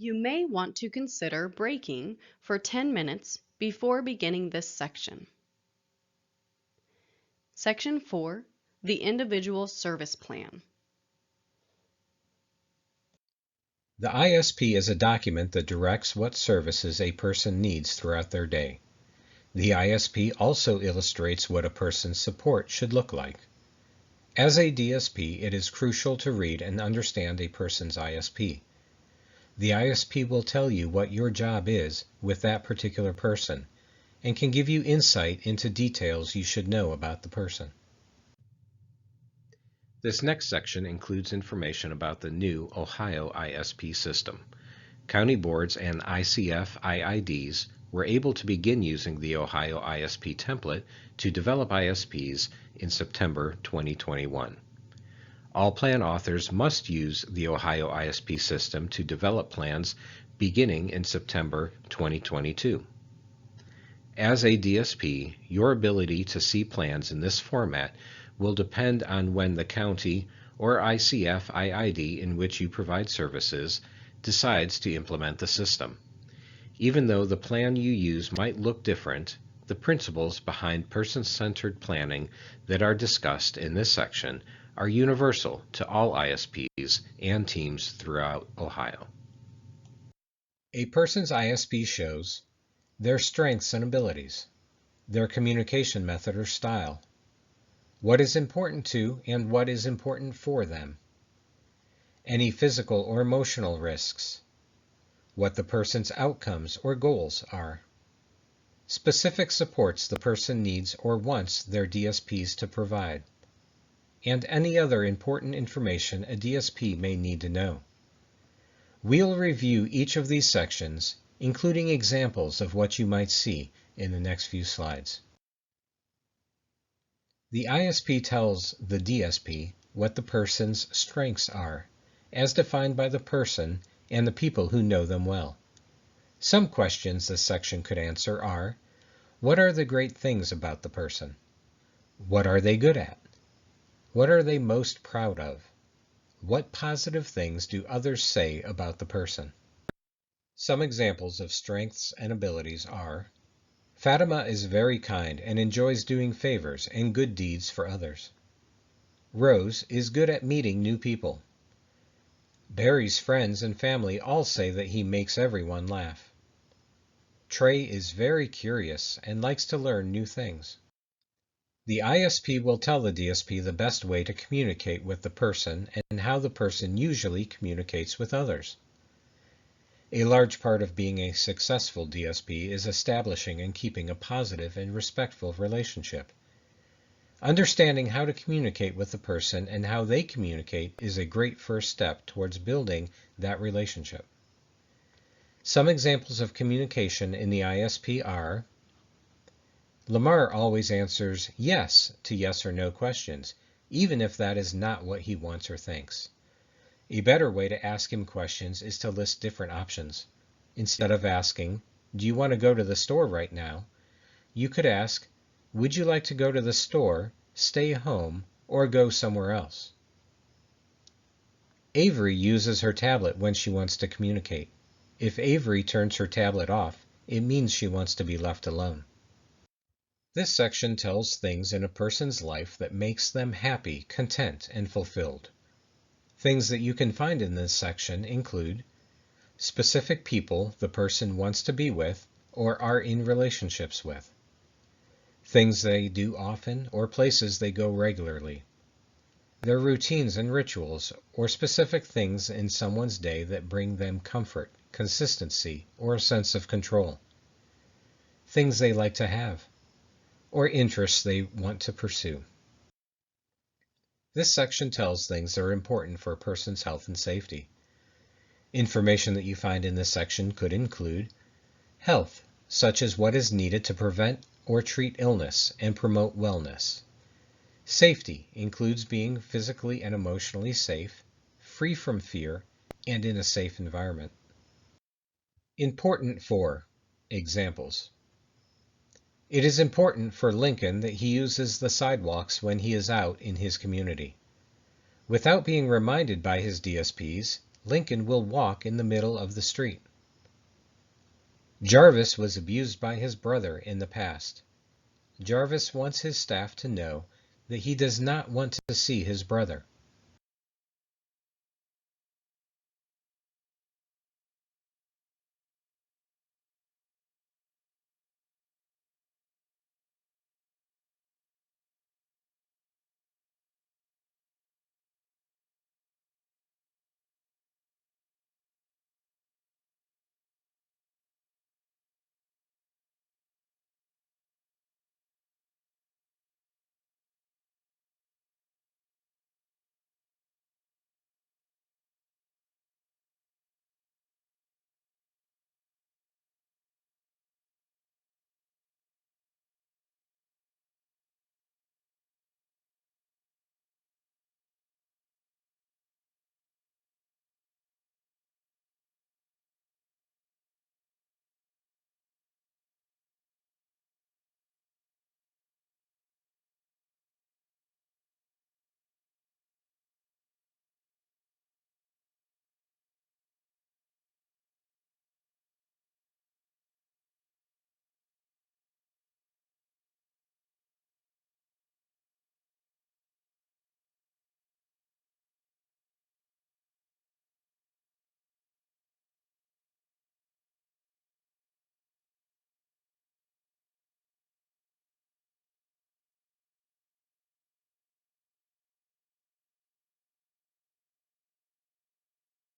You may want to consider breaking for 10 minutes before beginning this section. Section 4, the Individual Service Plan. The ISP is a document that directs what services a person needs throughout their day. The ISP also illustrates what a person's support should look like. As a DSP, it is crucial to read and understand a person's ISP. The ISP will tell you what your job is with that particular person and can give you insight into details you should know about the person. This next section includes information about the new Ohio ISP system. County boards and ICF IIDs were able to begin using the Ohio ISP template to develop ISPs in September 2021. All plan authors must use the Ohio ISP system to develop plans beginning in September 2022. As a DSP, your ability to see plans in this format will depend on when the county or ICF IID in which you provide services decides to implement the system. Even though the plan you use might look different, the principles behind person-centered planning that are discussed in this section are universal to all ISPs and teams throughout Ohio. A person's ISP shows their strengths and abilities, their communication method or style, what is important to and what is important for them, any physical or emotional risks, what the person's outcomes or goals are, specific supports the person needs or wants their DSPs to provide, and any other important information a DSP may need to know. We'll review each of these sections, including examples of what you might see in the next few slides. The ISP tells the DSP what the person's strengths are, as defined by the person and the people who know them well. Some questions this section could answer are, what are the great things about the person? What are they good at? What are they most proud of? What positive things do others say about the person? Some examples of strengths and abilities are, Fatima is very kind and enjoys doing favors and good deeds for others. Rose is good at meeting new people. Barry's friends and family all say that he makes everyone laugh. Trey is very curious and likes to learn new things. The ISP will tell the DSP the best way to communicate with the person and how the person usually communicates with others. A large part of being a successful DSP is establishing and keeping a positive and respectful relationship. Understanding how to communicate with the person and how they communicate is a great first step towards building that relationship. Some examples of communication in the ISP are, Lamar always answers yes to yes or no questions, even if that is not what he wants or thinks. A better way to ask him questions is to list different options. Instead of asking, do you want to go to the store right now? You could ask, would you like to go to the store, stay home, or go somewhere else? Avery uses her tablet when she wants to communicate. If Avery turns her tablet off, it means she wants to be left alone. This section tells things in a person's life that makes them happy, content, and fulfilled. Things that you can find in this section include specific people the person wants to be with or are in relationships with, things they do often or places they go regularly, their routines and rituals or specific things in someone's day that bring them comfort, consistency, or a sense of control, things they like to have, or interests they want to pursue. This section tells things that are important for a person's health and safety. Information that you find in this section could include health, such as what is needed to prevent or treat illness and promote wellness. Safety includes being physically and emotionally safe, free from fear, and in a safe environment. Important for examples. It is important for Lincoln that he uses the sidewalks when he is out in his community. Without being reminded by his DSPs, Lincoln will walk in the middle of the street. Jarvis was abused by his brother in the past. Jarvis wants his staff to know that he does not want to see his brother.